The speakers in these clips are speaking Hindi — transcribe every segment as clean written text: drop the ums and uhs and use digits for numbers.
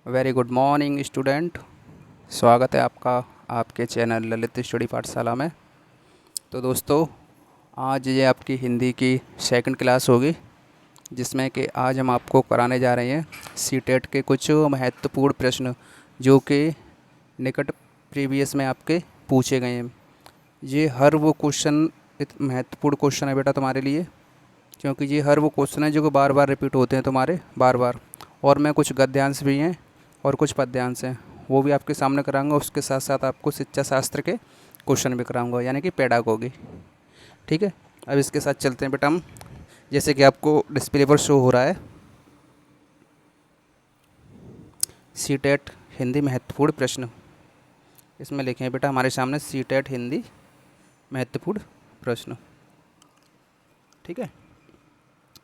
Very good morning student. स्वागत है आपका आपके चैनल ललित स्टडी पाठशाला में। तो दोस्तों, आज ये आपकी हिंदी की सेकंड क्लास होगी, जिसमें कि आज हम आपको कराने जा रहे हैं सीटेट के कुछ महत्वपूर्ण प्रश्न जो कि निकट प्रीवियस में आपके पूछे गए हैं। ये हर वो क्वेश्चन महत्वपूर्ण क्वेश्चन है बेटा तुम्हारे लिए, क्योंकि ये हर वो क्वेश्चन है जो कि बार बार रिपीट होते हैं तुम्हारे बार बार। और मैं कुछ गद्यांश भी हैं और कुछ पद्यांश हैं, वो भी आपके सामने कराऊंगा। उसके साथ साथ आपको शिक्षा शास्त्र के क्वेश्चन भी कराऊंगा, यानी कि पेडागोगी। ठीक है, अब इसके साथ चलते हैं बेटा हम। जैसे कि आपको डिस्प्ले पर शो हो रहा है, सीटेट हिंदी महत्वपूर्ण प्रश्न। इसमें लिखे हैं बेटा हमारे सामने सीटेट हिंदी महत्वपूर्ण प्रश्न। ठीक है,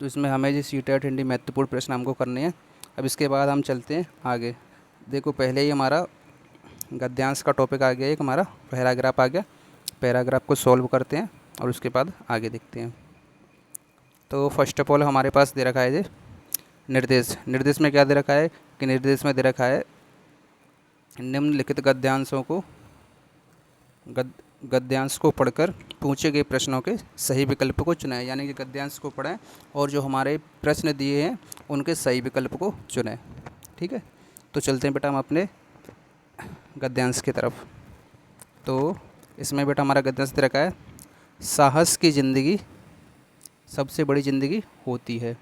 तो इसमें हमें जो सीटेट हिंदी महत्वपूर्ण प्रश्न हमको करने हैं। अब इसके बाद हम चलते हैं आगे। देखो, पहले ही हमारा गद्यांश का टॉपिक आ गया, एक हमारा पैराग्राफ आ गया। पैराग्राफ को सॉल्व करते हैं और उसके बाद आगे देखते हैं। तो फर्स्ट ऑफ ऑल हमारे पास दे रखा है ये निर्देश। निर्देश में क्या दे रखा है कि निर्देश में दे रखा है निम्नलिखित गद्यांश को पढ़कर पूछे गए प्रश्नों के सही विकल्प को चुनें। यानी कि गद्यांश को पढ़ें और जो हमारे प्रश्न दिए हैं उनके सही विकल्प को चुनें। ठीक है, तो चलते हैं बेटा हम अपने गद्यांश की तरफ। तो इसमें बेटा हमारा गद्यांश दे रखा है, साहस की ज़िंदगी सबसे बड़ी ज़िंदगी होती है।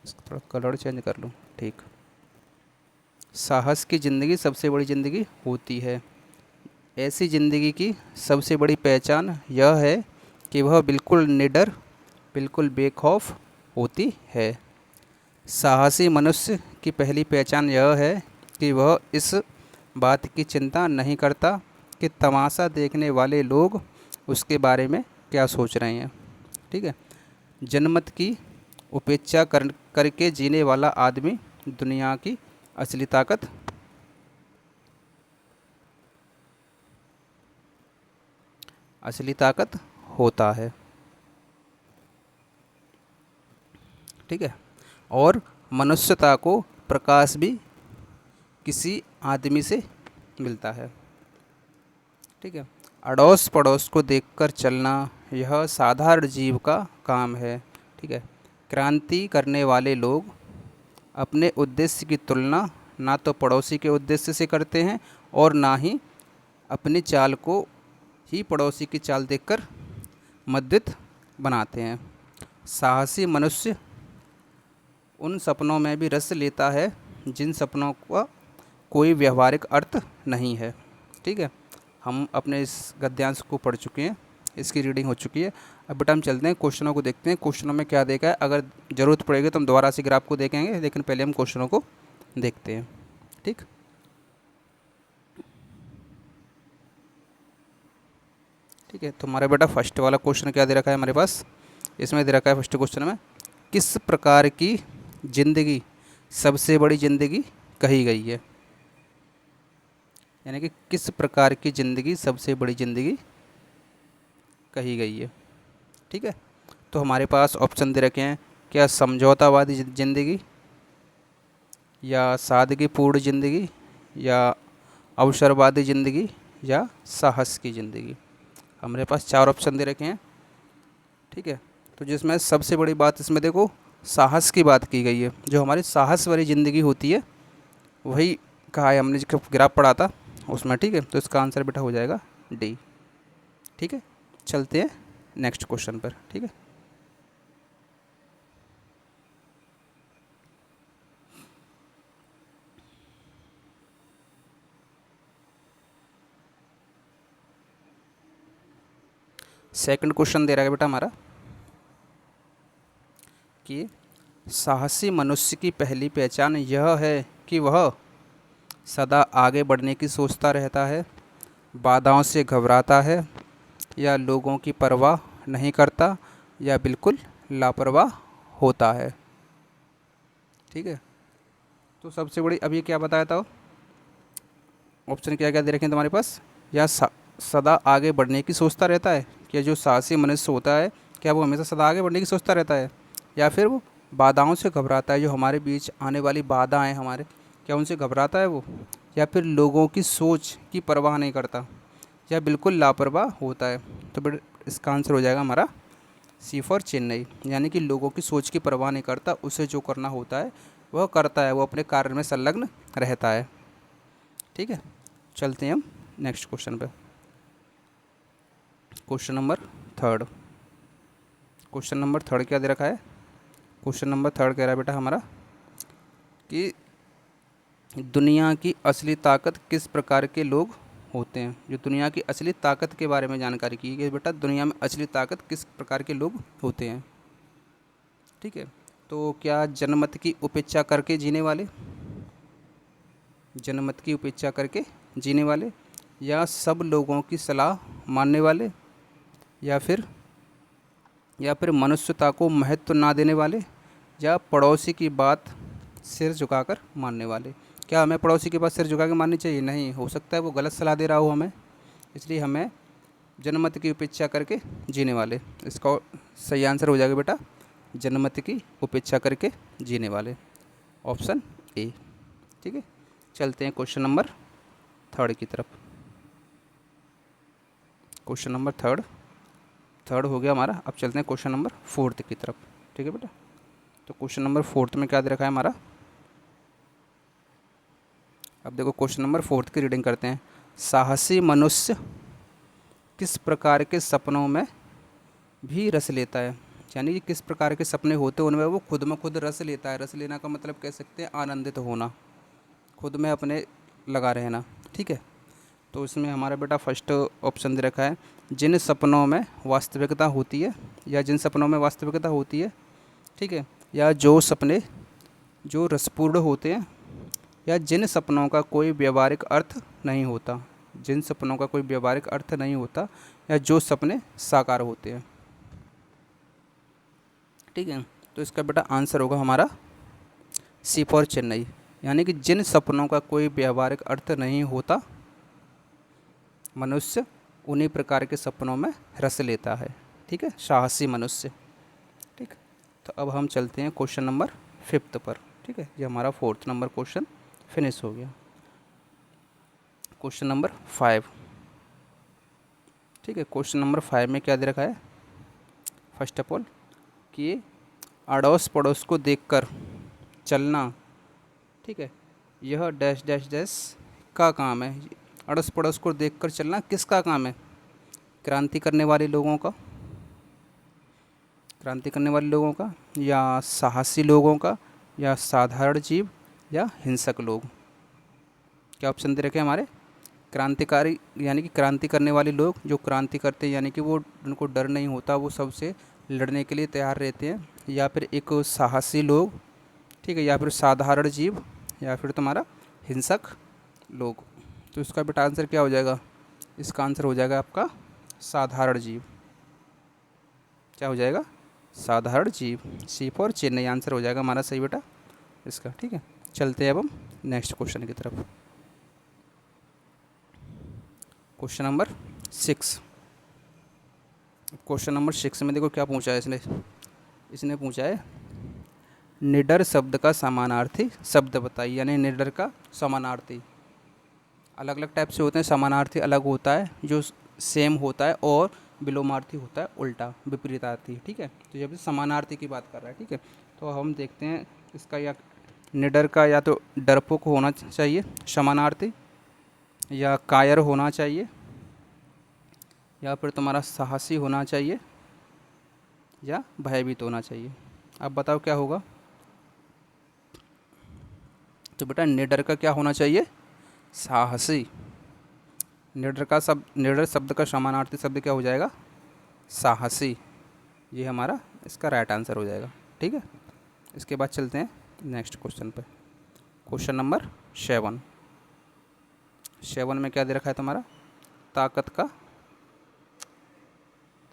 इसका थोड़ा कलर चेंज कर लूँ। ठीक, साहस की ज़िंदगी सबसे बड़ी ज़िंदगी होती है। ऐसी ज़िंदगी की सबसे बड़ी पहचान यह है कि वह बिल्कुल निडर, बिल्कुल बेखौफ होती है। साहसी मनुष्य की पहली पहचान यह है कि वह इस बात की चिंता नहीं करता कि तमाशा देखने वाले लोग उसके बारे में क्या सोच रहे हैं। ठीक है, जनमत की उपेक्षा करके जीने वाला आदमी दुनिया की असली ताकत होता है। ठीक है, और मनुष्यता को प्रकाश भी किसी आदमी से मिलता है। ठीक है, अड़ोस पड़ोस को देखकर चलना यह साधारण जीव का काम है। ठीक है, क्रांति करने वाले लोग अपने उद्देश्य की तुलना ना तो पड़ोसी के उद्देश्य से करते हैं और ना ही अपनी चाल को ही पड़ोसी की चाल देखकर मद्दित बनाते हैं। साहसी मनुष्य उन सपनों में भी रस लेता है जिन सपनों का कोई व्यवहारिक अर्थ नहीं है। ठीक है, हम अपने इस गद्यांश को पढ़ चुके हैं, इसकी रीडिंग हो चुकी है। अब बेटा हम चलते हैं क्वेश्चनों को देखते हैं। क्वेश्चनों में क्या देखा है, अगर ज़रूरत पड़ेगी तो हम दोबारा से ग्राफ को देखेंगे, लेकिन पहले हम क्वेश्चनों को देखते हैं। ठीक, ठीक है, तो हमारा बेटा फर्स्ट वाला क्वेश्चन क्या दे रखा है हमारे पास। इसमें दे रखा है फर्स्ट क्वेश्चन में, किस प्रकार की ज़िंदगी सबसे बड़ी ज़िंदगी कही गई है। यानी कि किस प्रकार की ज़िंदगी सबसे बड़ी ज़िंदगी कही गई है। ठीक है, तो हमारे पास ऑप्शन दे रखे हैं, क्या समझौतावादी ज़िंदगी, या सादगीपूर्ण ज़िंदगी, या अवसरवादी ज़िंदगी, या साहस की ज़िंदगी। हमारे पास चार ऑप्शन दे रखे हैं। ठीक है, तो जिसमें सबसे बड़ी बात इसमें देखो साहस की बात की गई है। जो हमारी साहस वाली ज़िंदगी होती है वही कहा है हमने, जो ग्राफ पढ़ा था उसमें। ठीक है, तो इसका आंसर बेटा हो जाएगा डी। ठीक है, चलते हैं नेक्स्ट क्वेश्चन पर। ठीक है, सेकंड क्वेश्चन दे रहा है बेटा हमारा कि साहसी मनुष्य की पहली पहचान यह है कि वह सदा आगे बढ़ने की सोचता रहता है, बाधाओं से घबराता है, या लोगों की परवाह नहीं करता, या बिल्कुल लापरवाह होता है। ठीक है, तो सबसे बड़ी अभी क्या बताया था, ऑप्शन क्या क्या दे रखे हैं तुम्हारे पास। या सदा आगे बढ़ने की सोचता रहता है, कि जो साहसी मनुष्य होता है क्या वो हमेशा सदा आगे बढ़ने की सोचता रहता है, या फिर वो बाधाओं से घबराता है, जो हमारे बीच आने वाली बाधाएं हमारे क्या उनसे घबराता है वो, या फिर लोगों की सोच की परवाह नहीं करता, या बिल्कुल लापरवाह होता है? तो फिर इसका आंसर हो जाएगा हमारा सी फॉर चेन्नई, यानी कि लोगों की सोच की परवाह नहीं करता, उसे जो करना होता है वह करता है, वो अपने कार्य में संलग्न रहता है। ठीक है, चलते हैं हम नेक्स्ट क्वेश्चन पे। Question number third. Question number third क्या दे रखा है? क्वेश्चन नंबर थर्ड कह रहा है बेटा हमारा कि दुनिया की असली ताकत किस प्रकार के लोग होते हैं। जो दुनिया की असली ताकत के बारे में जानकारी की गई बेटा, दुनिया में असली ताकत किस प्रकार के लोग होते हैं। ठीक है, तो क्या जनमत की उपेक्षा करके जीने वाले, जनमत की उपेक्षा करके जीने वाले, या सब लोगों की सलाह मानने वाले, या फिर मनुष्यता को महत्व ना देने वाले, या पड़ोसी की बात सिर झुकाकर मानने वाले। क्या हमें पड़ोसी के पास सिर झुका के माननी चाहिए? नहीं, हो सकता है वो गलत सलाह दे रहा हो हमें, इसलिए हमें जनमत की उपेक्षा करके जीने वाले। इसका सही आंसर हो जाएगा बेटा जनमत की उपेक्षा करके जीने वाले, ऑप्शन ए। ठीक है, चलते हैं क्वेश्चन नंबर थर्ड की तरफ। क्वेश्चन नंबर थर्ड हो गया हमारा। अब चलते हैं क्वेश्चन नंबर फोर्थ की तरफ। ठीक है बेटा, तो क्वेश्चन नंबर फोर्थ में क्या दे रखा है हमारा? अब देखो क्वेश्चन नंबर फोर्थ की रीडिंग करते हैं। साहसी मनुष्य किस प्रकार के सपनों में भी रस लेता है, यानी कि किस प्रकार के सपने होते हैं उनमें वो खुद में खुद रस लेता है। रस लेना का मतलब कह सकते हैं आनंदित होना, खुद में अपने लगा रहना। ठीक है, तो इसमें हमारा बेटा फर्स्ट ऑप्शन दे रखा है जिन सपनों में वास्तविकता होती है, या जिन सपनों में वास्तविकता होती है। ठीक है, या जो सपने जो रसपूर्ण होते हैं, या जिन सपनों का कोई व्यवहारिक अर्थ नहीं होता, जिन सपनों का कोई व्यवहारिक अर्थ नहीं होता, या जो सपने साकार होते हैं। ठीक है, तो इसका बेटा आंसर होगा हमारा सी फॉर चेन्नई, यानी कि जिन सपनों का कोई व्यवहारिक अर्थ नहीं होता, मनुष्य उन्हीं प्रकार के सपनों में रस लेता है। ठीक है, साहसी मनुष्य। ठीक, तो अब हम चलते हैं क्वेश्चन नंबर फिफ्थ पर। ठीक है, ये हमारा फोर्थ नंबर क्वेश्चन फिनिश हो गया। Question number 5। ठीक है, क्वेश्चन नंबर 5 में क्या दे रखा है? फर्स्ट ऑफ ऑल कि अड़ोस पड़ोस को देखकर चलना, ठीक है, यह डैश डैश डैश का काम है। अड़ोस पड़ोस को देखकर चलना किसका काम है? क्रांति करने वाले लोगों का, क्रांति करने वाले लोगों का, या साहसी लोगों का, या साधारण जीव, या हिंसक लोग। क्या ऑप्शन दे रखे हैं हमारे? क्रांतिकारी यानी कि क्रांति करने वाले लोग, जो क्रांति करते हैं यानी कि वो उनको डर नहीं होता, वो सबसे लड़ने के लिए तैयार रहते हैं, या फिर एक साहसी लोग, ठीक है, या फिर साधारण जीव, या फिर तुम्हारा हिंसक लोग। तो इसका बेटा आंसर क्या हो जाएगा? इसका आंसर हो जाएगा आपका साधारण जीव। क्या हो जाएगा? साधारण जीव। सी फॉर चेन्नई आंसर हो जाएगा हमारा सही बेटा इसका। ठीक है, चलते हैं अब हम नेक्स्ट क्वेश्चन की तरफ। Question number 6। क्वेश्चन नंबर 6 में देखो क्या पूछा है इसने। इसने पूछा है निडर शब्द का समानार्थी शब्द बताइए, यानी निडर का समानार्थी। अलग अलग टाइप से होते हैं, समानार्थी अलग होता है जो सेम होता है, और विलोमार्थी होता है उल्टा विपरीतार्थी। ठीक है, तो जब समानार्थी की बात कर रहा है, ठीक है, तो हम देखते हैं इसका या निडर का या तो डरपोक होना चाहिए समानार्थी, या कायर होना चाहिए, या फिर तुम्हारा साहसी होना चाहिए, या भयभीत होना चाहिए। अब बताओ क्या होगा? तो बेटा निडर का क्या होना चाहिए? साहसी। निडर शब्द का समानार्थी शब्द क्या हो जाएगा? साहसी। ये हमारा इसका राइट आंसर हो जाएगा। ठीक है, इसके बाद चलते हैं नेक्स्ट क्वेश्चन पे। Question number 7। 7 में क्या दे रखा है तुम्हारा?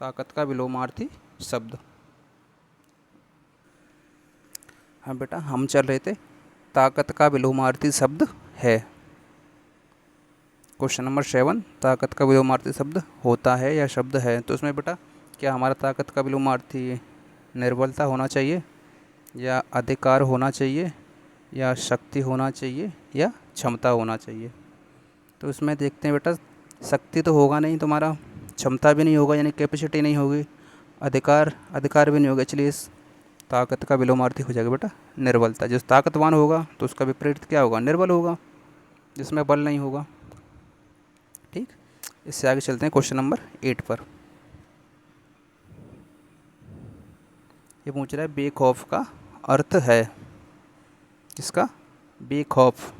ताकत का विलोमार्थी शब्द। हाँ बेटा, हम चल रहे थे ताकत का विलोमार्थी शब्द है। क्वेश्चन नंबर 7, ताकत का विलोमार्थी शब्द होता है या शब्द है? तो उसमें बेटा क्या हमारा ताकत का विलोमार्थी निर्बलता होना चाहिए, या अधिकार होना चाहिए, या शक्ति होना चाहिए या क्षमता होना चाहिए। तो इसमें देखते हैं बेटा, शक्ति तो होगा नहीं तुम्हारा, क्षमता भी नहीं होगा यानी कैपेसिटी नहीं होगी, अधिकार भी नहीं होगा, इसलिए इस ताकत का विलोमार्थी हो जाएगा बेटा निर्बलता। जिस ताकतवान होगा तो उसका विपरीत क्या होगा, निर्बल होगा, जिसमें बल नहीं होगा। ठीक, इससे आगे चलते हैं क्वेश्चन नंबर 8 पर। ये पूछ रहा है बेखौफ का अर्थ है, किसका, बेखौफ।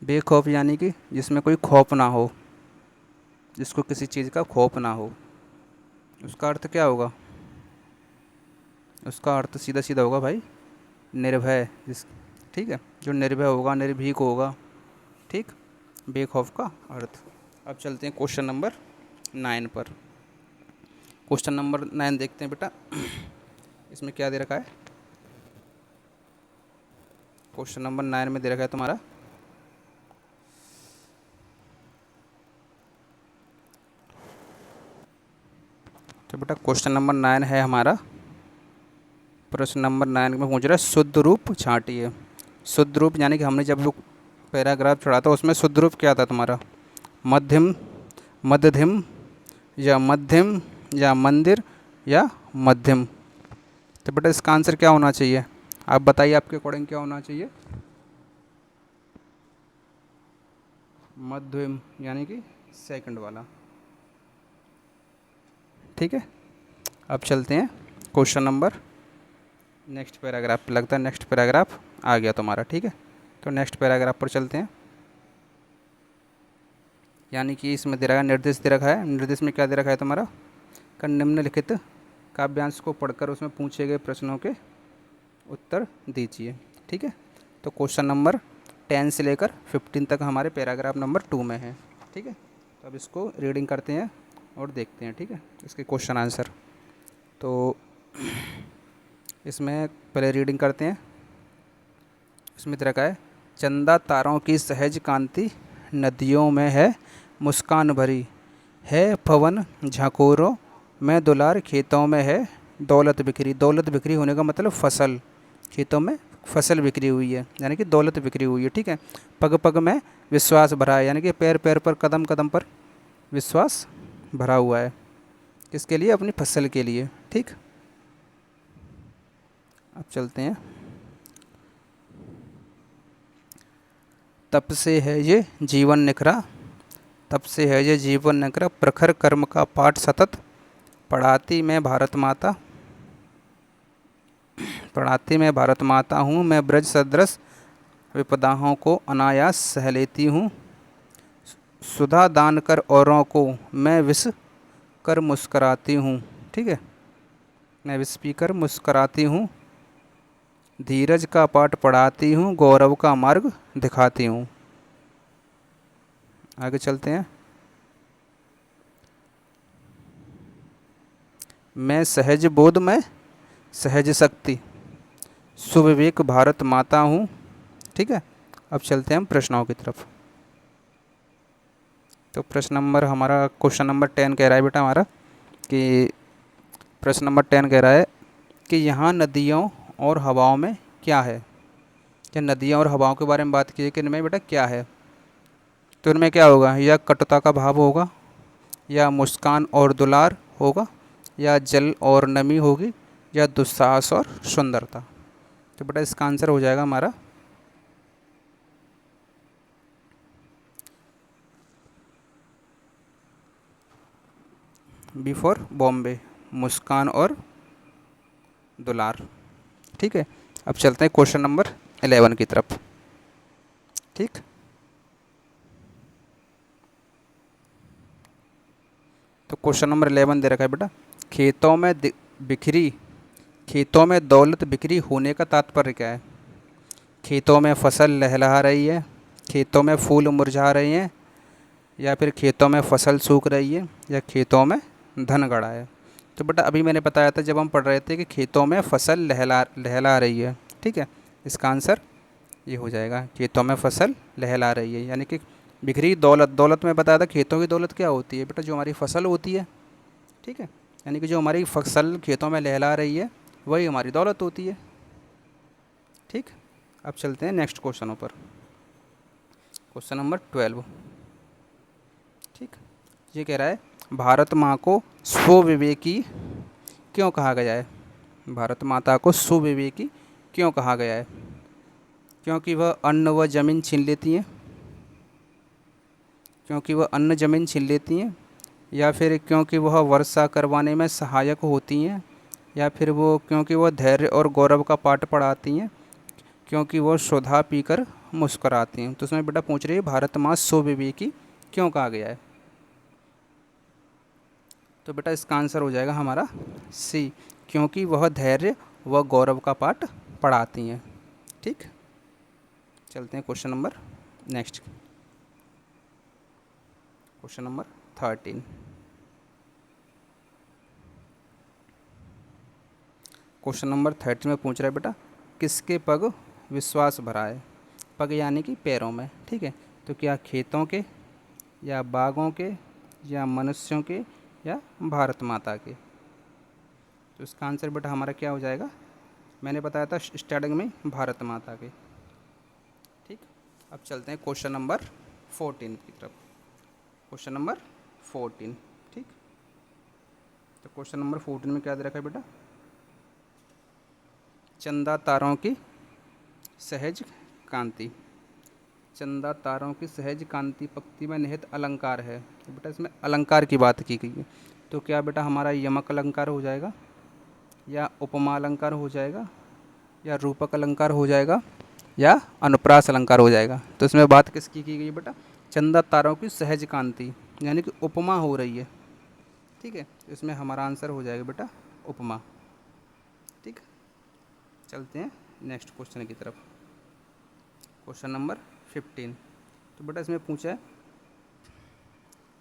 बेखौफ यानी कि जिसमें कोई खौफ ना हो, जिसको किसी चीज़ का खौफ ना हो, उसका अर्थ क्या होगा, उसका अर्थ सीधा सीधा होगा भाई निर्भय। ठीक है, जो निर्भय होगा, निर्भीक होगा। ठीक, बेखौफ का अर्थ। अब चलते हैं क्वेश्चन नंबर 9 पर। क्वेश्चन नंबर 9 देखते हैं बेटा, इसमें क्या दे रखा है। क्वेश्चन नंबर 9 में दे रखा है तुम्हारा, तो बेटा क्वेश्चन नंबर 9 है हमारा, प्रश्न नंबर 9 में पूछ रहा है शुद्ध रूप छांटिए। शुद्ध रूप यानी कि हमने जब लोग पैराग्राफ चढ़ा था उसमें शुद्ध रूप क्या था तुम्हारा, मध्यम, मध्यम या मध्यम या मंदिर या मध्यम। तो बेटा इसका आंसर क्या होना चाहिए, आप बताइए आपके अकॉर्डिंग क्या होना चाहिए। मध्यम यानी कि सेकंड वाला। ठीक है, अब चलते हैं क्वेश्चन नंबर नेक्स्ट पैराग्राफ पे। लगता है नेक्स्ट पैराग्राफ आ गया तुम्हारा। ठीक है, तो नेक्स्ट पैराग्राफ पर चलते हैं। यानी कि इसमें दे रखा है, निर्देश दे रखा है। निर्देश में क्या दे रखा है तुम्हारा, का निम्नलिखित काव्यांश को पढ़कर उसमें पूछे गए प्रश्नों के उत्तर दीजिए। ठीक है, तो क्वेश्चन नंबर 10 से लेकर 15 तक हमारे पैराग्राफ नंबर 2 में है। ठीक है, तो अब इसको रीडिंग करते हैं और देखते हैं। ठीक है, इसके क्वेश्चन आंसर। तो इसमें पहले रीडिंग करते हैं। इसमें दे रखा है, चंदा तारों की सहज कांति नदियों में है मुस्कान भरी, है पवन झकोरों में दुलार खेतों में है दौलत बिखरी। दौलत बिखरी होने का मतलब फसल, खेतों में फसल बिखरी हुई है यानी कि दौलत बिखरी हुई है। ठीक है, पग पग में विश्वास भरा है यानी कि पैर पैर पर, कदम कदम पर विश्वास भरा हुआ है। किसके लिए, अपनी फसल के लिए। ठीक, अब चलते हैं। तब से है ये जीवन निखरा, तब से है ये जीवन निखरा, प्रखर कर्म का पाठ सतत पढ़ाती मैं भारत माता, पढ़ाती मैं भारत माता हूँ। मैं ब्रज सदृश विपदाओं को अनायास सह लेती हूँ, सुधा दान कर औरों को मैं विष कर मुस्कराती हूँ। ठीक है, मैं विष पीकर मुस्कराती हूँ, धीरज का पाठ पढ़ाती हूँ, गौरव का मार्ग दिखाती हूँ। आगे चलते हैं। मैं सहज बोध में सहज शक्ति, सुविवेक भारत माता हूँ। ठीक है, अब चलते हैं हम प्रश्नों की तरफ। तो प्रश्न नंबर हमारा, क्वेश्चन नंबर 10 कह रहा है बेटा हमारा कि, प्रश्न नंबर 10 कह रहा है कि यहाँ नदियों और हवाओं में क्या है। क्या नदियों और हवाओं के बारे में बात की है कि इनमें बेटा क्या है। तो इनमें क्या होगा, या कटुता का भाव होगा, या मुस्कान और दुलार होगा, या जल और नमी होगी, या दुस्साहस और सुंदरता। तो बेटा इसका आंसर हो जाएगा हमारा बी फॉर बॉम्बे, मुस्कान और दुलार। ठीक है, अब चलते हैं क्वेश्चन नंबर 11 की तरफ। ठीक, तो क्वेश्चन नंबर 11 दे रखा है बेटा, खेतों में बिखरी, खेतों में दौलत बिखरी होने का तात्पर्य क्या है। खेतों में फसल लहलहा रही है, खेतों में फूल मुरझा रहे हैं, या फिर खेतों में फसल सूख रही है, या खेतों में धन गड़ा है। तो बेटा अभी मैंने बताया था जब हम पढ़ रहे थे कि खेतों में फसल लहला लहला रही है। ठीक है, इसका आंसर ये हो जाएगा, खेतों में फसल लहला रही है यानी कि बिखरी दौलत। दौलत में बताया था खेतों की दौलत क्या होती है बेटा, जो हमारी फसल होती है। ठीक है, यानी कि जो हमारी फसल खेतों में लहला रही है वही हमारी दौलत होती है। ठीक, अब चलते हैं नेक्स्ट क्वेश्चनों पर। Question number 12। ठीक, ये कह रहा है भारत माँ को स्वविवेकी क्यों कहा गया है। भारत माता को सुविवेकी क्यों कहा गया है? क्योंकि वह अन्न व जमीन छीन लेती हैं, क्योंकि वह अन्न जमीन छीन लेती हैं, या फिर क्योंकि वह वर्षा करवाने में सहायक होती हैं, या फिर वो क्योंकि वह धैर्य और गौरव का पाठ पढ़ाती हैं, क्योंकि वो सुधा पीकर मुस्कुराती हैं। तो उसमें बेटा पूछ रही है भारत माँ सुविवेकी क्यों कहा गया है। तो बेटा इसका आंसर हो जाएगा हमारा सी, क्योंकि वह धैर्य व गौरव का पाठ पढ़ाती हैं। ठीक, चलते हैं question number next, question number 13। Question number 13 में पूछ रहा है बेटा किसके पग विश्वास भरा है। पग यानी कि पैरों में। ठीक है, तो क्या खेतों के, या बागों के, या मनुष्यों के, या भारत माता के। तो इसका आंसर बेटा हमारा क्या हो जाएगा, मैंने बताया था स्टार्टिंग में भारत माता के। ठीक, अब चलते हैं क्वेश्चन नंबर 14 की तरफ। Question number 14। ठीक, तो क्वेश्चन नंबर 14 में क्या दे रखा है बेटा, चंदा तारों की सहज कांति। चंदा तारों की सहज कांति पंक्ति में निहित अलंकार है। तो बेटा इसमें अलंकार की बात की गई है, तो क्या बेटा हमारा यमक अलंकार हो जाएगा, या उपमा अलंकार हो जाएगा, या रूपक अलंकार हो जाएगा, या अनुप्रास अलंकार हो जाएगा। तो इसमें बात किसकी की गई है बेटा, चंदा तारों की सहज कांति, यानी कि उपमा हो रही है। ठीक है, इसमें हमारा आंसर हो जाएगा बेटा उपमा। ठीक, चलते हैं नेक्स्ट क्वेश्चन की तरफ। Question number 15। तो बेटा इसमें पूछा है,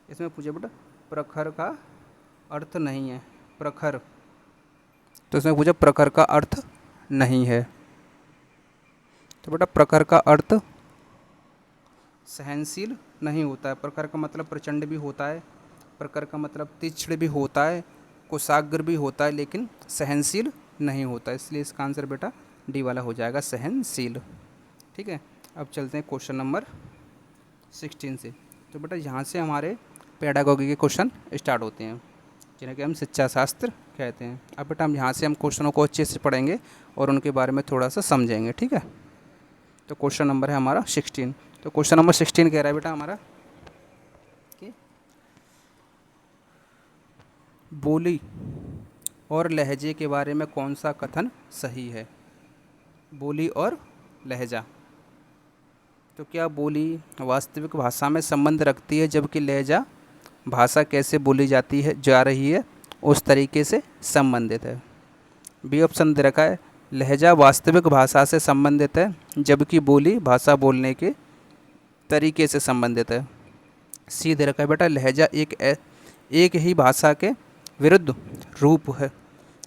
बेटा प्रखर का अर्थ नहीं है। प्रखर, तो इसमें पूछा प्रखर का अर्थ नहीं है। तो बेटा प्रखर का अर्थ सहनशील नहीं होता है। प्रखर का मतलब प्रचंड भी होता है, प्रखर का मतलब तीक्ष्ण भी होता है, कुशाग्र भी होता है, लेकिन सहनशील नहीं होता। इसलिए इसका आंसर बेटा डी वाला हो जाएगा, सहनशील। ठीक है, अब चलते हैं क्वेश्चन नंबर 16 से। तो बेटा यहाँ से हमारे पेडागोगी के क्वेश्चन स्टार्ट होते हैं, जिन्हें कि हम शिक्षा शास्त्र कहते हैं। अब बेटा हम यहाँ से हम क्वेश्चनों को अच्छे से पढ़ेंगे और उनके बारे में थोड़ा सा समझेंगे। ठीक है, तो क्वेश्चन नंबर है हमारा 16। तो क्वेश्चन नंबर 16 कह रहा है बेटा हमारा कि बोली और लहजे के बारे में कौन सा कथन सही है। बोली और लहजा, तो क्या बोली वास्तविक भाषा में संबंध रखती है, जबकि लहजा भाषा कैसे बोली जाती है जा रही है उस तरीके से संबंधित है। बी ऑप्शन दे रखा है लहजा वास्तविक भाषा से संबंधित है, जबकि बोली भाषा बोलने के तरीके से संबंधित है। सी दे रखा है बेटा लहजा एक ही भाषा के विरुद्ध रूप है,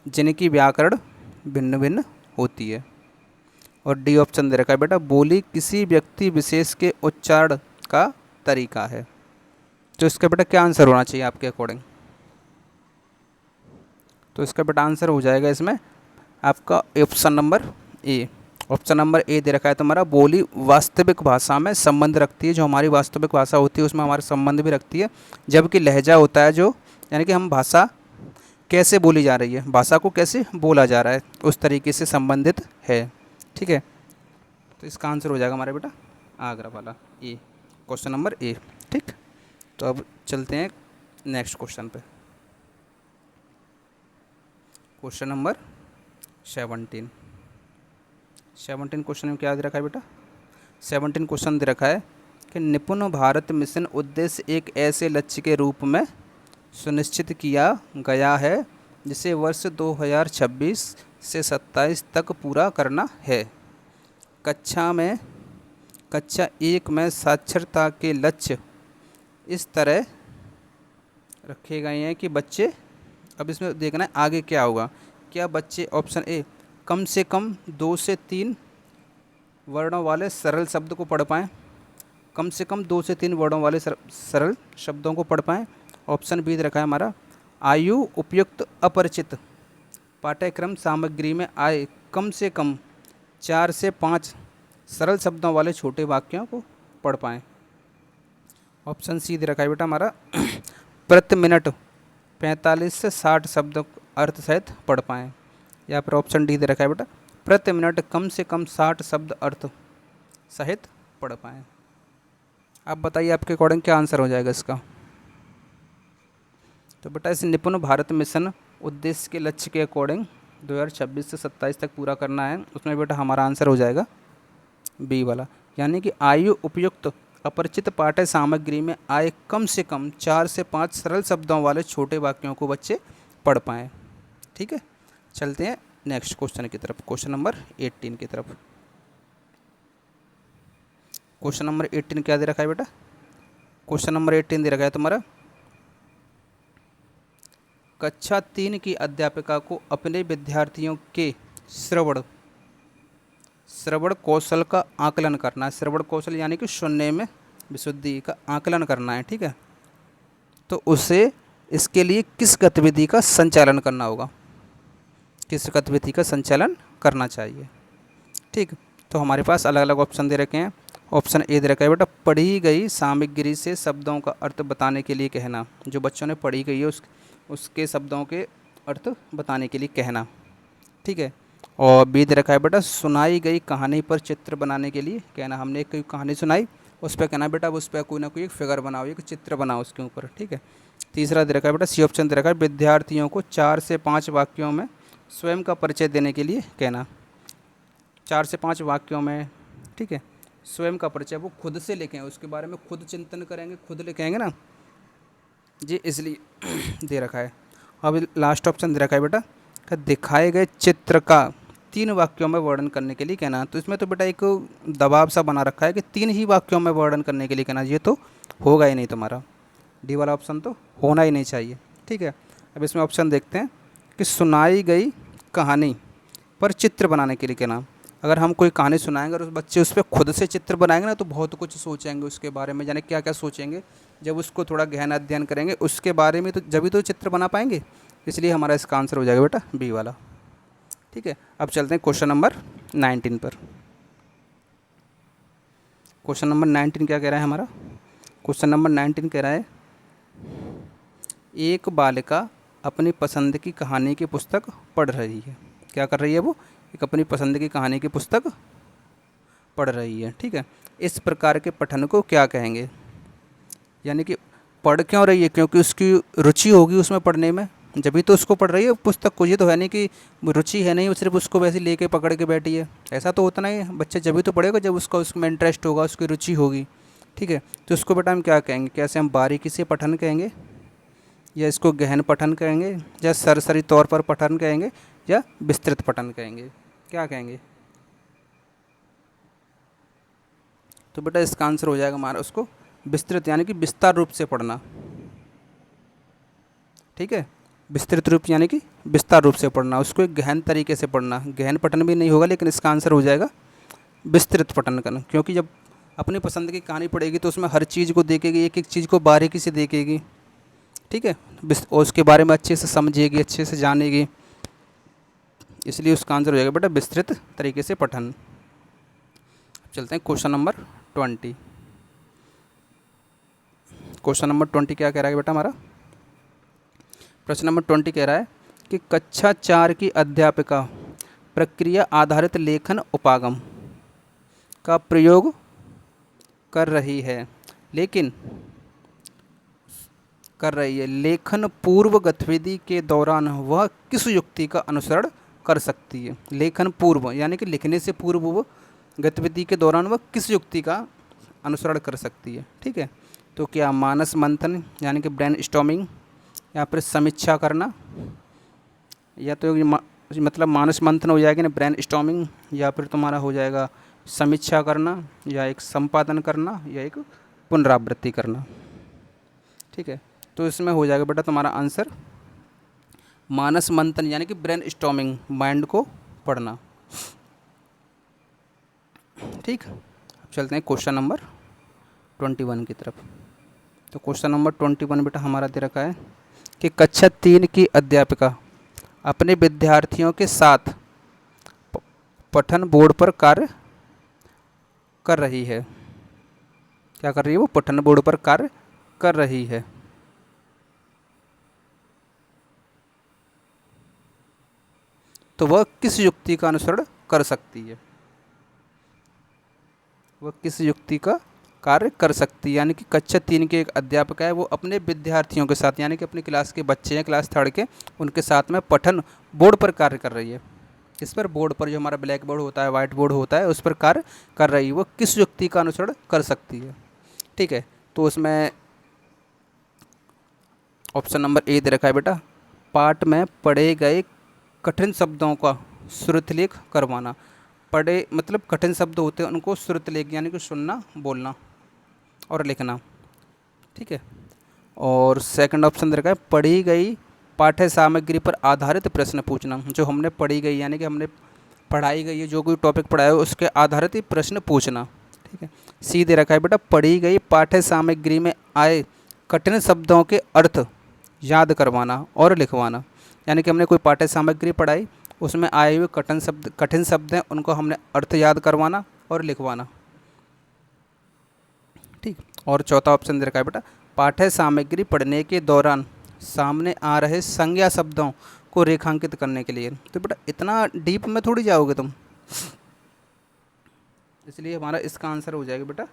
जिनकी व्याकरण भिन्न भिन्न होती है। और डी ऑप्शन दे रखा है बेटा बोली किसी व्यक्ति विशेष के उच्चारण का तरीका है। तो इसका बेटा क्या आंसर होना चाहिए आपके अकॉर्डिंग। तो इसका बेटा आंसर हो जाएगा इसमें आपका option number A. Option number A दे रखा है तुम्हारा बोली वास्तविक भाषा में संबंध रखती है, जो हमारी वास्तविक भाषा होती है उसमें हमारा संबंध भी रखती है, जबकि लहजा होता है जो यानी कि हम भाषा कैसे बोली जा रही है, भाषा को कैसे बोला जा रहा है उस तरीके से संबंधित है। ठीक है, तो इसका आंसर हो जाएगा हमारा बेटा आगरा वाला ए, क्वेश्चन नंबर ए। ठीक, तो अब चलते हैं नेक्स्ट क्वेश्चन पे। Question number 17। क्वेश्चन में क्या दे रखा है बेटा, 17 क्वेश्चन दे रखा है कि निपुण भारत मिशन उद्देश्य एक ऐसे लक्ष्य के रूप में सुनिश्चित किया गया है जिसे वर्ष 2026 से 27 तक पूरा करना है। कक्षा 1 में साक्षरता के लक्ष्य इस तरह रखे गए हैं कि बच्चे, अब इसमें देखना है आगे क्या होगा, क्या बच्चे ऑप्शन ए कम से कम 2 से 3 वर्णों वाले सरल शब्द को पढ़ पाएँ, कम से कम 2 से 3 वर्णों वाले सरल शब्दों को पढ़ पाएँ। ऑप्शन बी रखा है हमारा आयु उपयुक्त अपरिचित पाठ्यक्रम सामग्री में आए कम से कम 4 से 5 सरल शब्दों वाले छोटे वाक्यों को पढ़ पाएँ। ऑप्शन सी दे रखा है बेटा हमारा प्रति मिनट 45 से 60 शब्द अर्थ सहित पढ़ पाएँ। या फिर ऑप्शन डी दे रखा है बेटा प्रति मिनट कम से कम 60 शब्द अर्थ सहित पढ़ पाएँ। आप बताइए आपके अकॉर्डिंग क्या आंसर हो जाएगा इसका। तो बेटा इस निपुण भारत मिशन उद्देश्य के लक्ष्य के अकॉर्डिंग 2026 से 27 तक पूरा करना है, उसमें बेटा हमारा आंसर हो जाएगा बी वाला, यानी कि आयु उपयुक्त अपरिचित पाठ्य सामग्री में आए कम से कम 4 से 5 सरल शब्दों वाले छोटे वाक्यों को बच्चे पढ़ पाएँ। ठीक है, चलते हैं नेक्स्ट क्वेश्चन की तरफ, क्वेश्चन नंबर 18 की तरफ। क्वेश्चन नंबर 18 क्या दे रखा है बेटा, क्वेश्चन नंबर 18 दे रखा है तुम्हारा कक्षा 3 की अध्यापिका को अपने विद्यार्थियों के श्रवण कौशल का आकलन करना है। श्रवण कौशल यानी कि सुनने में विशुद्धि का आकलन करना है। ठीक है, तो उसे इसके लिए किस गतिविधि का संचालन करना होगा, किस गतिविधि का संचालन करना चाहिए। ठीक, तो हमारे पास अलग अलग ऑप्शन दे रखे हैं। ऑप्शन ए दे रखा है बेटा पढ़ी गई सामग्री से शब्दों का अर्थ बताने के लिए कहना, जो बच्चों ने पढ़ी गई है उसके शब्दों के अर्थ बताने के लिए कहना। ठीक है, और बी दे रखा है बेटा सुनाई गई कहानी पर चित्र बनाने के लिए कहना। हमने एक कोई कहानी सुनाई, उस पर कहना बेटा उस पर कोई ना कोई एक फिगर बनाओ, एक चित्र बनाओ उसके ऊपर। ठीक है, तीसरा दे रखा है बेटा सी ऑप्शन दे रखा है विद्यार्थियों को 4 से 5 वाक्यों में स्वयं का परिचय देने के लिए कहना। 4 से 5 वाक्यों में, ठीक है, स्वयं का परिचय वो खुद से लिखें, उसके बारे में खुद चिंतन करेंगे, खुद लिखेंगे ना जी, इसलिए दे रखा है। अब लास्ट ऑप्शन दे रखा है बेटा कि दिखाए गए चित्र का 3 वाक्यों में वर्णन करने के लिए कहना। तो इसमें तो बेटा एक दबाव सा बना रखा है कि 3 ही वाक्यों में वर्णन करने के लिए कहना, ये तो होगा ही नहीं तुम्हारा, डी वाला ऑप्शन तो होना ही नहीं चाहिए। ठीक है, अब इसमें ऑप्शन देखते हैं कि सुनाई गई कहानी पर चित्र बनाने के लिए कहना। अगर हम कोई कहानी सुनाएंगे और उस बच्चे उस पर खुद से चित्र बनाएंगे ना, तो बहुत कुछ सोचेंगे उसके बारे में, जाने क्या क्या सोचेंगे। जब उसको थोड़ा गहन अध्ययन करेंगे उसके बारे में, तो जब भी तो चित्र बना पाएंगे। इसलिए हमारा इसका आंसर हो जाएगा बेटा बी वाला। ठीक है, अब चलते हैं क्वेश्चन नंबर 19 पर। क्वेश्चन नंबर 19 क्या कह रहा है हमारा, क्वेश्चन नंबर 19 कह रहा है एक बालिका अपनी पसंद की कहानी की पुस्तक पढ़ रही है। क्या कर रही है वो, एक अपनी पसंद की कहानी की पुस्तक पढ़ रही है। ठीक है, इस प्रकार के पठन को क्या कहेंगे, यानी कि पढ़ क्यों रही है, क्योंकि उसकी रुचि होगी उसमें पढ़ने में, जब भी तो उसको पढ़ रही है पुस्तक को। ये तो है नहीं कि रुचि है नहीं, वो सिर्फ उसको वैसे लेके पकड़ के बैठी है, ऐसा तो होता नहीं है। बच्चा जब भी तो पढ़ेगा जब उसका उसमें इंटरेस्ट होगा, उसकी रुचि होगी। ठीक है, तो उसको बेटा हम क्या कहेंगे, कैसे हम बारीकी से पठन कहेंगे, या इसको गहन पठन कहेंगे, या सरसरी तौर पर पठन कहेंगे, या विस्तृत पठन कहेंगे, क्या कहेंगे। तो बेटा इसका आंसर हो जाएगा हमारा उसको विस्तृत, यानी कि विस्तार रूप से पढ़ना। ठीक है, विस्तृत रूप यानी कि विस्तार रूप से पढ़ना, उसको एक गहन तरीके से पढ़ना। गहन पठन भी नहीं होगा, लेकिन इसका आंसर हो जाएगा विस्तृत पठन करना। क्योंकि जब अपनी पसंद की कहानी पढ़ेगी तो उसमें हर चीज़ को देखेगी, एक एक चीज़ को बारीकी से देखेगी। ठीक है, और उसके बारे में अच्छे से समझेगी, अच्छे से जानेगी, इसलिए उसका आंसर हो जाएगा बेटा विस्तृत तरीके से पठन। चलते हैं क्वेश्चन नंबर 20। क्वेश्चन नंबर 20 क्या कह रहा है बेटा हमारा, प्रश्न नंबर 20 कह रहा है कि कक्षा 4 की अध्यापिका प्रक्रिया आधारित लेखन उपागम का प्रयोग कर रही है, लेखन पूर्व गतिविधि के दौरान वह किस युक्ति का अनुसरण कर सकती है। लेखन पूर्व यानी कि लिखने से पूर्व वो गतिविधि के दौरान वह किस युक्ति का अनुसरण कर सकती है। ठीक है, तो क्या मानस मंथन यानी कि ब्रेन स्टॉर्मिंग, या फिर समीक्षा करना, या तो मतलब मानस मंथन हो जाएगा ना ब्रेन स्टॉर्मिंग, या फिर तुम्हारा हो जाएगा समीक्षा करना, या एक संपादन करना, या एक पुनरावृत्ति करना। ठीक है, तो इसमें हो जाएगा बेटा तुम्हारा आंसर मानस मंथन यानी कि ब्रेन स्टॉर्मिंग, माइंड को पढ़ना। ठीक, अब चलते हैं क्वेश्चन नंबर 21 की तरफ। तो क्वेश्चन नंबर 21 बेटा हमारा दे रखा है कि कक्षा 3 की अध्यापिका अपने विद्यार्थियों के साथ पठन बोर्ड पर कार्य कर रही है। क्या कर रही है? वो पठन बोर्ड पर कार्य कर रही है। तो वह किस युक्ति का अनुसरण कर सकती है? वह किस युक्ति का कार्य कर सकती है? यानी कि कक्षा 3 के एक अध्यापिका है, वो अपने विद्यार्थियों के साथ, यानी कि अपनी क्लास के बच्चे हैं क्लास 3 के, उनके साथ में पठन बोर्ड पर कार्य कर रही है। इस पर बोर्ड पर जो हमारा ब्लैक बोर्ड होता है, वाइट बोर्ड होता है, उस पर कार्य कर रही है। वो किस युक्ति का अनुसरण कर सकती है? ठीक है, तो उसमें ऑप्शन नंबर ए दे रखा है बेटा, पाठ में पढ़े गए कठिन शब्दों का श्रुतलेख करवाना। पढ़े मतलब कठिन शब्द होते हैं, उनको श्रुतलेख यानी कि सुनना, बोलना और लिखना। ठीक है, और सेकंड ऑप्शन दे रखा है, पढ़ी गई पाठ्य सामग्री पर आधारित प्रश्न पूछना। जो हमने पढ़ी गई यानी कि हमने पढ़ाई गई है, जो कोई टॉपिक पढ़ाया है उसके आधारित ही प्रश्न पूछना। ठीक है, सी दे रखा है बेटा, पढ़ी गई पाठ्य सामग्री में आए कठिन शब्दों के अर्थ याद करवाना और लिखवाना। यानी कि हमने कोई पाठ्य सामग्री पढ़ाई, उसमें आए हुए कठिन शब्द हैं, उनको हमने अर्थ याद करवाना और लिखवाना। ठीक, और चौथा ऑप्शन दे रखा है बेटा, पाठ्य सामग्री पढ़ने के दौरान सामने आ रहे संज्ञा शब्दों को रेखांकित करने के लिए। तो बेटा इतना डीप में थोड़ी जाओगे तुम, इसलिए हमारा इसका आंसर हो जाएगा बेटा,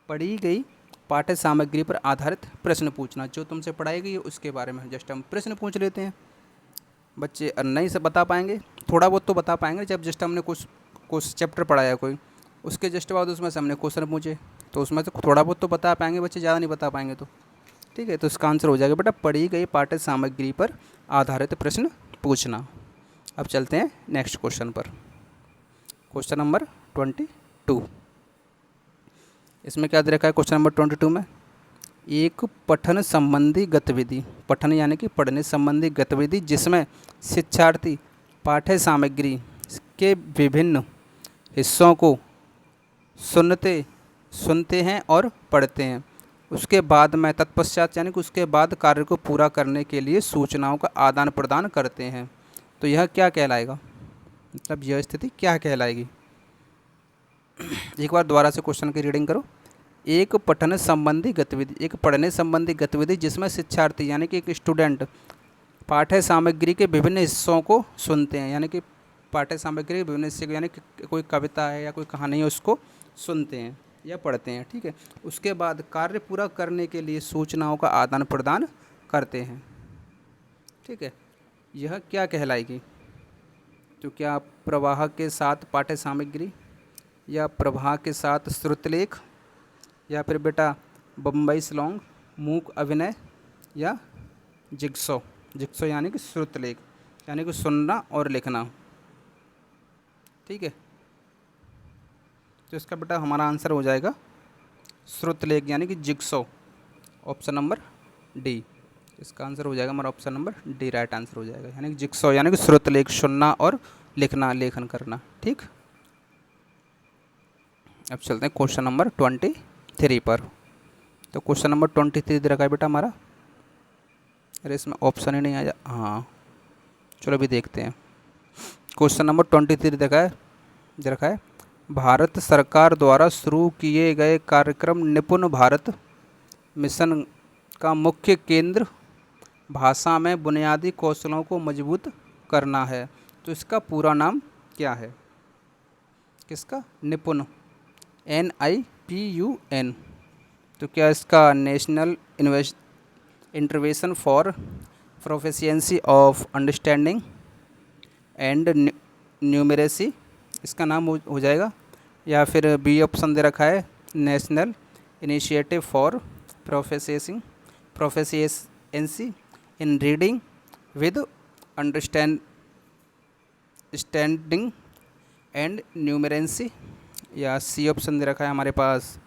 पढ़ी गई पाठ्य सामग्री पर आधारित प्रश्न पूछना। जो तुमसे पढ़ाई गई है उसके बारे में जस्ट हम प्रश्न पूछ लेते हैं। बच्चे नहीं से बता पाएंगे, थोड़ा बहुत तो बता पाएंगे, जब जस्ट हमने कुछ चैप्टर पढ़ाया कोई, उसके जस्ट बाद उसमें से हमने क्वेश्चन पूछे, तो उसमें से थोड़ा बहुत तो बता पाएंगे बच्चे, ज़्यादा नहीं बता पाएंगे। तो ठीक है, तो इसका आंसर हो जाएगा बेटा, पढ़ी गई पाठ्य सामग्री पर आधारित प्रश्न पूछना। अब चलते हैं नेक्स्ट क्वेश्चन पर, क्वेश्चन नंबर 22। इसमें क्या दे रखा है क्वेश्चन नंबर 22 में, एक पठन संबंधी गतिविधि, पठन यानी कि पढ़ने संबंधी गतिविधि जिसमें शिक्षार्थी पाठ्य सामग्री के विभिन्न हिस्सों को सुनते हैं और पढ़ते हैं। उसके बाद में तत्पश्चात यानी कि उसके बाद कार्य को पूरा करने के लिए सूचनाओं का आदान प्रदान करते हैं। तो यह क्या कहलाएगा? मतलब यह स्थिति क्या कहलाएगी? एक बार दोबारा से क्वेश्चन की रीडिंग करो। एक पठन संबंधी गतिविधि, एक पढ़ने संबंधी गतिविधि जिसमें शिक्षार्थी यानी कि एक स्टूडेंट पाठ्य सामग्री के विभिन्न हिस्सों को सुनते हैं, यानी कि पाठ्य सामग्री के विभिन्न हिस्से को, यानी कि कोई कविता है या कोई कहानी है उसको सुनते हैं या पढ़ते हैं। ठीक है, उसके बाद कार्य पूरा करने के लिए सूचनाओं का आदान प्रदान करते हैं। ठीक है, यह क्या कहलाएगी? तो क्या प्रवाह के साथ पाठ्य सामग्री, या प्रवाह के साथ श्रुतलेख, या फिर बेटा बम्बई स्लॉन्ग, मूक अभिनय, या जिग्सो। जिग्सो यानी कि श्रुतलेख, यानी कि सुनना और लिखना। ठीक है, तो इसका बेटा हमारा आंसर हो जाएगा श्रुतलेख यानी कि जिग्सो, ऑप्शन नंबर डी। इसका आंसर हो जाएगा हमारा option number D, right answer हो जाएगा। यानी कि जिग्सो यानी कि श्रुतलेख, सुनना और लिखना, लेखन करना। ठीक, अब चलते हैं क्वेश्चन नंबर 23 पर। तो क्वेश्चन नंबर 23 दे रखा है बेटा हमारा, अरे इसमें ऑप्शन ही नहीं आया। हाँ चलो अभी देखते हैं। क्वेश्चन नंबर 23 दे रखा है, भारत सरकार द्वारा शुरू किए गए कार्यक्रम निपुण भारत मिशन का मुख्य केंद्र भाषा में बुनियादी कौशलों को मजबूत करना है। तो इसका पूरा नाम क्या है? किसका? निपुण, NIPUN। तो क्या इसका national intervention for proficiency of understanding and numeracy इसका नाम हो जाएगा, या फिर बी ऑप्शन दे रखा है, national initiative for proficiency in reading with understanding and numeracy, या सी ऑप्शन दे रखा है हमारे पास,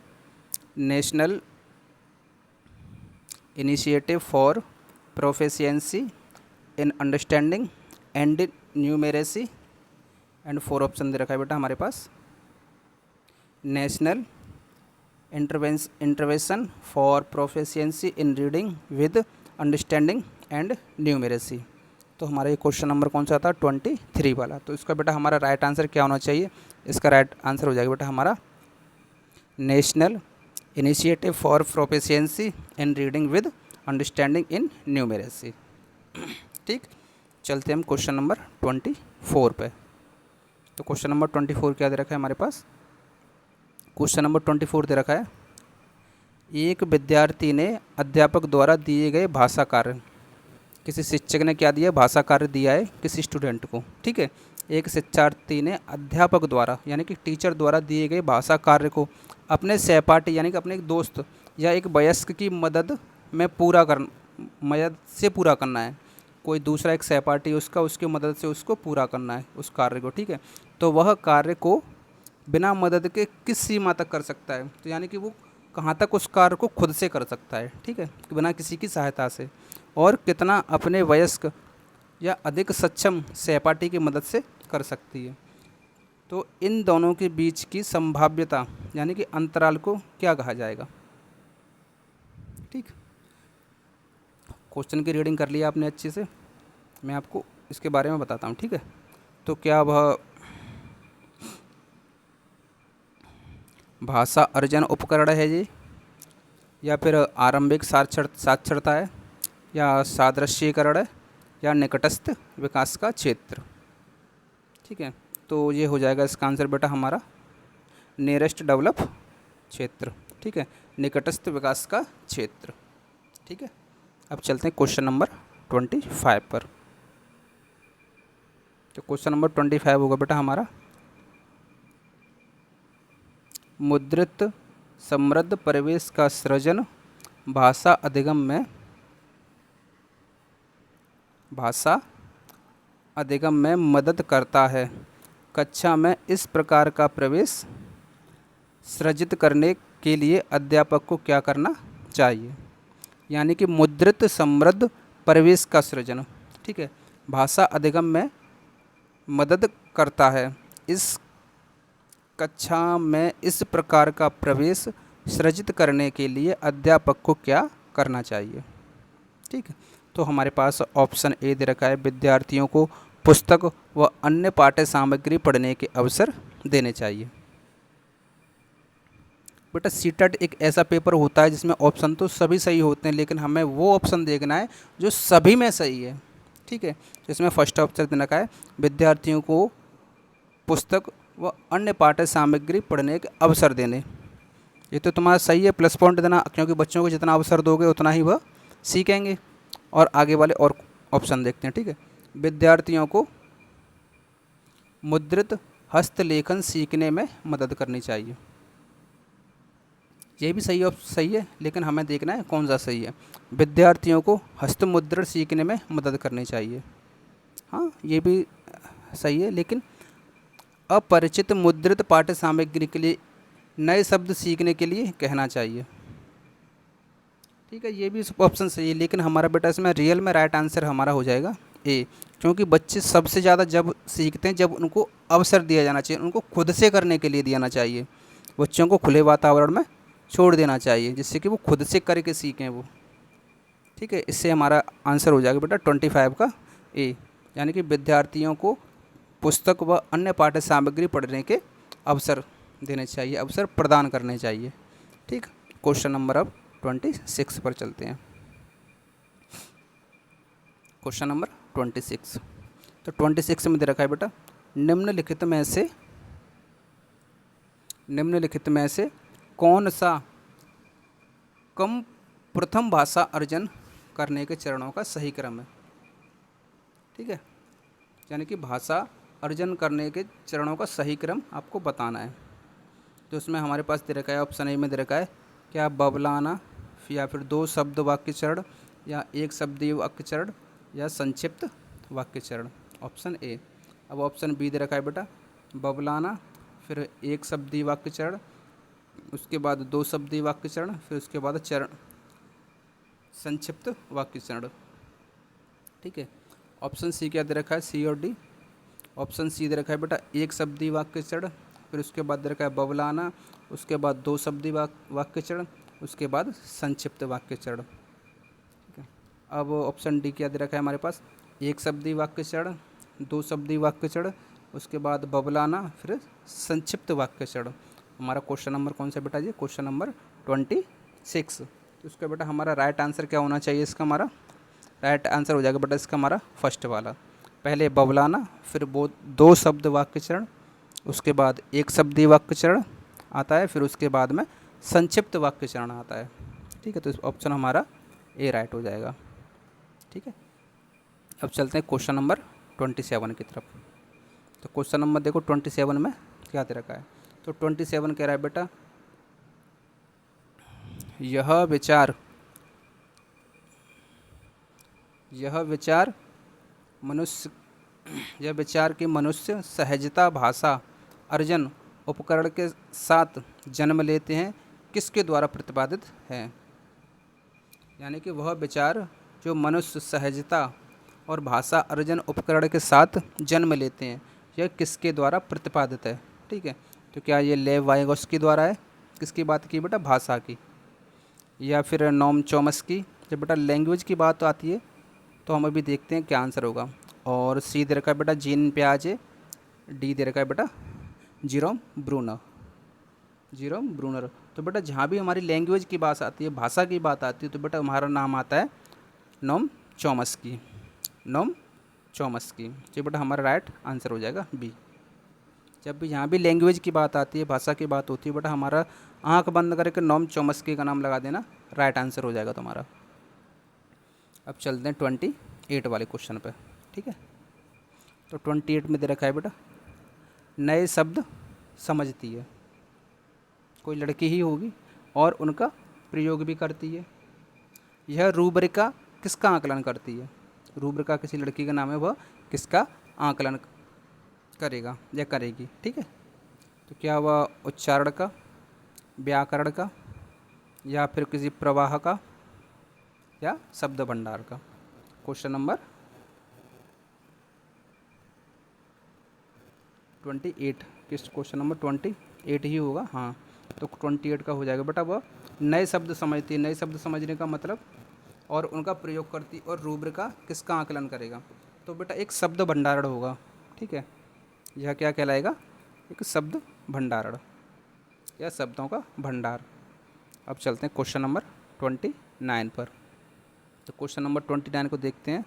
national initiative for proficiency in understanding and numeracy, and 4 option दे रखा है बेटा हमारे पास, national intervention for proficiency in reading with understanding and numeracy. तो हमारा ये क्वेश्चन नंबर कौन सा था? 23 वाला। तो इसका बेटा हमारा राइट आंसर क्या होना चाहिए? इसका राइट आंसर हो जाएगा बेटा हमारा national initiative for proficiency in reading with understanding in numeracy. ठीक, चलते हम क्वेश्चन नंबर 24 पे। तो क्वेश्चन नंबर 24 क्या दे रखा है हमारे पास? क्वेश्चन नंबर 24 दे रखा है, एक विद्यार्थी ने अध्यापक द्वारा दिए गए भाषा कार्य, किसी शिक्षक ने क्या दिया, भाषा कार्य दिया है किसी स्टूडेंट को। ठीक है, एक शिक्षार्थी ने अध्यापक द्वारा यानी कि टीचर द्वारा दिए गए भाषा कार्य को अपने सहपाठी यानी कि अपने एक दोस्त या एक वयस्क की मदद से पूरा करना है। कोई दूसरा एक सहपाठी उसका, उसकी मदद से उसको पूरा करना है उस कार्य को। ठीक है, तो वह कार्य को बिना मदद के किस सीमा तक कर सकता है? तो यानी कि वो कहाँ तक उस कार्य को खुद से कर सकता है। ठीक है, बिना किसी की सहायता से, और कितना अपने वयस्क या अधिक सक्षम सहपाठी की मदद से कर सकती है। तो इन दोनों के बीच की संभाव्यता यानी कि अंतराल को क्या कहा जाएगा? ठीक, क्वेश्चन की रीडिंग कर लिया आपने अच्छे से, मैं आपको इसके बारे में बताता हूँ। ठीक है, तो क्या वह भाषा अर्जन उपकरण है जी, या फिर आरंभिक साक्षरता है, या सादृश्यीकरण है, या निकटस्थ विकास का क्षेत्र? ठीक है, तो ये हो जाएगा इसका आंसर बेटा हमारा नियरेस्ट डेवलप क्षेत्र। ठीक है, निकटस्थ विकास का क्षेत्र। ठीक है, अब चलते हैं क्वेश्चन नंबर 25 पर। तो क्वेश्चन नंबर 25 होगा बेटा हमारा, मुद्रित समृद्ध परिवेश का सृजन भाषा अधिगम में मदद करता है। कक्षा में इस प्रकार का प्रवेश सृजित करने के लिए अध्यापक को क्या करना चाहिए? यानी कि मुद्रित समृद्ध परिवेश का सृजन, ठीक है, भाषा अधिगम में मदद करता है। इस कक्षा में इस प्रकार का प्रवेश सृजित करने के लिए अध्यापक को क्या करना चाहिए? ठीक है, तो हमारे पास ऑप्शन ए दे रखा है, विद्यार्थियों को पुस्तक व अन्य पाठ्य सामग्री पढ़ने के अवसर देने चाहिए। बेटा सीटेट एक ऐसा पेपर होता है जिसमें ऑप्शन तो सभी सही होते हैं, लेकिन हमें वो ऑप्शन देखना है जो सभी में सही है। ठीक है, तो इसमें फर्स्ट ऑप्शन दे रखा है, विद्यार्थियों को पुस्तक व अन्य पाठ्य सामग्री पढ़ने के अवसर देने। ये तो तुम्हारा सही है, प्लस पॉइंट देना, क्योंकि बच्चों को जितना अवसर दोगे उतना ही वह सीखेंगे। और आगे वाले और ऑप्शन देखते हैं। ठीक है, विद्यार्थियों को मुद्रित हस्तलेखन सीखने में मदद करनी चाहिए। ये भी सही है, लेकिन हमें देखना है कौन सा सही है। विद्यार्थियों को हस्तमुद्रण सीखने में मदद करनी चाहिए, हाँ ये भी सही है, लेकिन अपरिचित मुद्रित पाठ्य सामग्री के लिए नए शब्द सीखने के लिए कहना चाहिए। ठीक है, ये भी ऑप्शन सही है, लेकिन हमारा बेटा इसमें रियल में राइट आंसर हमारा हो जाएगा ए, क्योंकि बच्चे सबसे ज़्यादा जब सीखते हैं जब उनको अवसर दिया जाना चाहिए, उनको खुद से करने के लिए देना चाहिए। बच्चों को खुले वातावरण में छोड़ देना चाहिए जिससे कि वो खुद से करके सीखें वो। ठीक है, इससे हमारा आंसर हो जाएगा बेटा 25 का ए, यानी कि विद्यार्थियों को पुस्तक व अन्य पाठ्य सामग्री पढ़ने के अवसर देने चाहिए, अवसर प्रदान करने चाहिए। ठीक, क्वेश्चन नंबर अब 26 पर चलते हैं। क्वेश्चन नंबर 26, तो 26 में दे रखा है बेटा, निम्नलिखित में से कौन सा कम प्रथम भाषा अर्जन करने के चरणों का सही क्रम है? ठीक है, यानी कि भाषा अर्जन करने के चरणों का सही क्रम आपको बताना है। तो उसमें हमारे पास दे रखा है, ऑप्शन ए में दे रखा है, क्या बबलाना, या फिर 2 शब्द वाक्य चरण, या 1 शब्दीय वाक्य चरण, या संक्षिप्त वाक्य चरण। Option A. अब ऑप्शन बी दे रखा है बेटा, बबलाना, फिर 1 शब्दीय वाक्य चरण, उसके बाद 2 शब्दीय वाक्य चरण, फिर उसके बाद चरण संक्षिप्त वाक्य चरण। ठीक है, ऑप्शन सी क्या दे रखा है, सी और डी। ऑप्शन सी दे रखा है बेटा 1 शब्दीय वाक्य चरण, फिर उसके बाद दे रखा है बबलाना, उसके बाद 2 शब्दीय वाक्य चरण, उसके बाद संक्षिप्त वाक्य चरण। ठीक है, अब ऑप्शन डी क्या दे रखा है हमारे पास, 1 शब्दीय वाक्य चरण, 2 शब्दीय वाक्य चरण, उसके बाद बबलाना, फिर संक्षिप्त वाक्य चरण। हमारा क्वेश्चन नंबर कौन सा बेटा जी? Question number 26। तो इसका बेटा हमारा राइट आंसर क्या होना चाहिए? इसका हमारा राइट आंसर हो जाएगा बेटा इसका हमारा फर्स्ट वाला। पहले बबलाना, फिर वो 2 शब्द वाक्य चरण, उसके बाद 1 शब्दी वाक्य चरण आता है, फिर उसके बाद में संक्षिप्त वाक्य चरण आता है। ठीक है, तो इस ऑप्शन हमारा ए राइट हो जाएगा। ठीक है, अब चलते हैं क्वेश्चन नंबर 27 की तरफ। तो क्वेश्चन नंबर देखो 27 में क्या दे रखा है। तो 27 कह रहा है बेटा, यह विचार कि मनुष्य सहजता भाषा अर्जन उपकरण के साथ जन्म लेते हैं, किसके द्वारा प्रतिपादित है? यानी कि वह विचार जो मनुष्य सहजता और भाषा अर्जन उपकरण के साथ जन्म लेते हैं, यह किसके द्वारा प्रतिपादित है? ठीक है, तो क्या ये लेव वाइगोत्स्की द्वारा है? किसकी बात की बेटा? भाषा की। या फिर नोम चॉम्स्की? जब बेटा लैंग्वेज की बात आती है तो हम अभी देखते हैं क्या आंसर होगा। और सी दे रखा है बेटा जीन पियाजे, डी दे रखा है बेटा जीरोम ब्रूनर। तो बेटा जहाँ भी हमारी लैंग्वेज की बात आती है, भाषा की बात आती है, तो बेटा हमारा नाम आता है नोम चॉम्स्की। तो बेटा हमारा राइट आंसर हो जाएगा बी। जब भी यहाँ भी लैंग्वेज की बात आती है, भाषा की बात होती है, बेटा हमारा आंख बंद करके नोम चॉम्स्की का नाम लगा देना, राइट आंसर हो जाएगा तुम्हारा। अब चलते हैं 28 वाले क्वेश्चन पे। ठीक है, तो 28 में दे रखा है बेटा, नए शब्द समझती है। कोई लड़की ही होगी और उनका प्रयोग भी करती है। यह रूब्रिका किसका आकलन करती है? रूब्रिका किसी लड़की का नाम है, वह किसका आकलन करेगा या करेगी? ठीक है, तो क्या वह उच्चारण का, व्याकरण का, या फिर किसी प्रवाह का, या शब्द भंडार का? क्वेश्चन नंबर 28, किस क्वेश्चन नंबर 28 ही होगा। हाँ, तो 28 का हो जाएगा बेटा, वह नए शब्द समझती है। नए शब्द समझने का मतलब और उनका प्रयोग करती, और रूब्रिका किसका आकलन करेगा? तो बेटा एक शब्द भंडारण होगा। ठीक है, यह क्या कहलाएगा? एक शब्द भंडारण या शब्दों का भंडार। अब चलते हैं क्वेश्चन नंबर 29 पर। तो क्वेश्चन नंबर 29 को देखते हैं।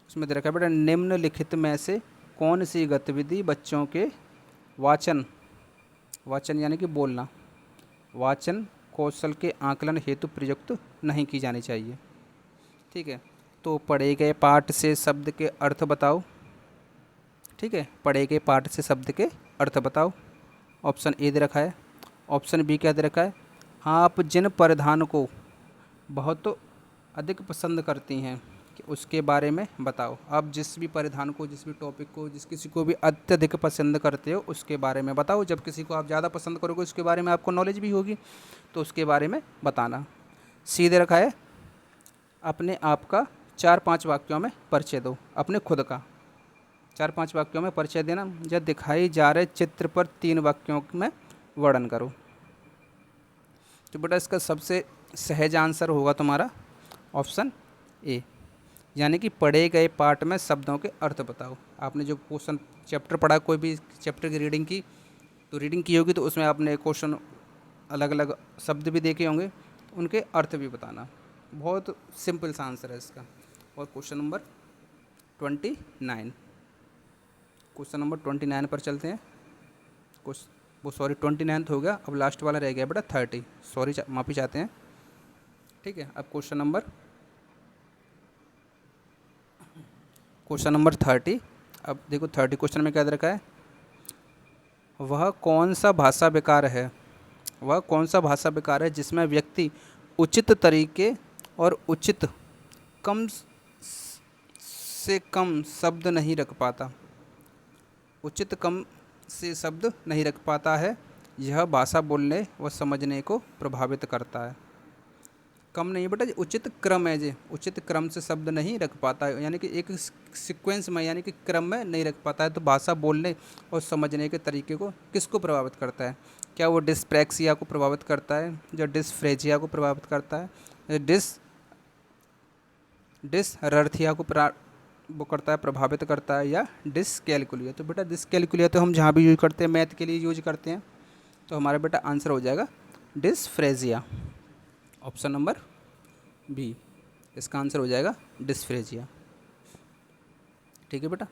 उसमें दे रखा है बेटा, निम्नलिखित में से कौन सी गतिविधि बच्चों के वाचन यानी कि बोलना, वाचन कौशल के आकलन हेतु प्रयुक्त नहीं की जानी चाहिए? ठीक है, तो पढ़े गए पाठ से शब्द के अर्थ बताओ। ठीक है, पढ़े गए पाठ से शब्द के अर्थ बताओ। ऑप्शन ए दे रखा है। ऑप्शन बी क्या दे रखा है? आप जिन परिधान को बहुत अधिक पसंद करती हैं कि उसके बारे में बताओ। आप जिस भी परिधान को, जिस भी टॉपिक को, जिस किसी को भी अत्यधिक पसंद करते हो उसके बारे में बताओ। जब किसी को आप ज़्यादा पसंद करोगे, उसके बारे में आपको नॉलेज भी होगी, तो उसके बारे में बताना। सी दे रखा है, अपने आप का 4-5 वाक्यों में परिचय दो। अपने खुद का 4-5 वाक्यों में परिचय देना। जब दिखाई जा रहे चित्र पर 3 वाक्यों में वर्णन करो। तो बेटा इसका सबसे सहज आंसर होगा तुम्हारा ऑप्शन ए, यानी कि पढ़े गए पाठ में शब्दों के अर्थ बताओ। आपने जो क्वेश्चन चैप्टर पढ़ा, कोई भी चैप्टर की रीडिंग की, तो रीडिंग की होगी, तो उसमें आपने क्वेश्चन अलग अलग शब्द भी देखे होंगे, उनके अर्थ भी बताना। बहुत सिंपल सा आंसर है इसका। और क्वेश्चन नंबर 29, क्वेश्चन नंबर 29 पर चलते हैं। वो 29 हो गया, अब लास्ट वाला रह गया बेटा 30। सॉरी, माफ़ी चाहते हैं। ठीक है, अब क्वेश्चन नंबर 30। अब देखो 30 क्वेश्चन में क्या दे रखा है? वह कौन सा भाषा विकार है जिसमें व्यक्ति उचित तरीके और उचित कम से कम शब्द नहीं रख पाता? उचित कम से शब्द नहीं रख पाता है। यह भाषा बोलने व समझने को प्रभावित करता है। कम नहीं बेटा, उचित क्रम है जी, उचित क्रम से शब्द नहीं रख पाता है, यानी कि एक सीक्वेंस में, यानी कि क्रम में नहीं रख पाता है। तो भाषा बोलने और समझने के तरीके को किसको प्रभावित करता है? क्या वो डिस्प्रैक्सिया को प्रभावित करता है, या डिस्फ्रेजिया को प्रभावित करता है, या डिसरर्थिया को वो करता है, प्रभावित करता है या डिसकैलकुलिया। तो बेटा डिसकैलकुलिया तो हम जहाँ भी यूज करते हैं, मैथ के लिए यूज करते हैं। तो हमारा बेटा आंसर हो जाएगा डिस्फ्रेजिया, ऑप्शन नंबर बी, इसका आंसर हो जाएगा डिस्फ्रेजिया। ठीक है बेटा।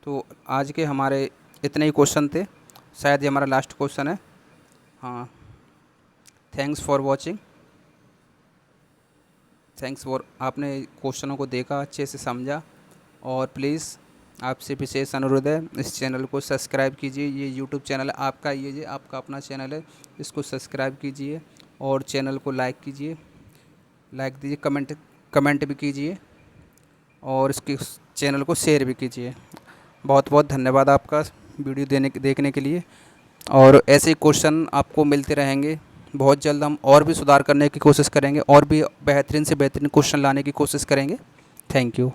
तो आज के हमारे इतने ही क्वेश्चन थे, शायद ये हमारा लास्ट क्वेश्चन है। हाँ, thanks for watching, thanks for, आपने क्वेश्चनों को देखा, अच्छे से समझा। और प्लीज़ आपसे विशेष अनुरोध है, इस चैनल को सब्सक्राइब कीजिए। ये यूट्यूब चैनल आपका, ये आपका अपना चैनल है, इसको सब्सक्राइब कीजिए और चैनल को लाइक कीजिए, लाइक दीजिए, कमेंट भी कीजिए और इसके चैनल को शेयर भी कीजिए। बहुत बहुत धन्यवाद आपका वीडियो देखने के लिए। और ऐसे क्वेश्चन आपको मिलते रहेंगे। बहुत जल्द हम और भी सुधार करने की कोशिश करेंगे और भी बेहतरीन से बेहतरीन क्वेश्चन लाने की कोशिश करेंगे। Thank you.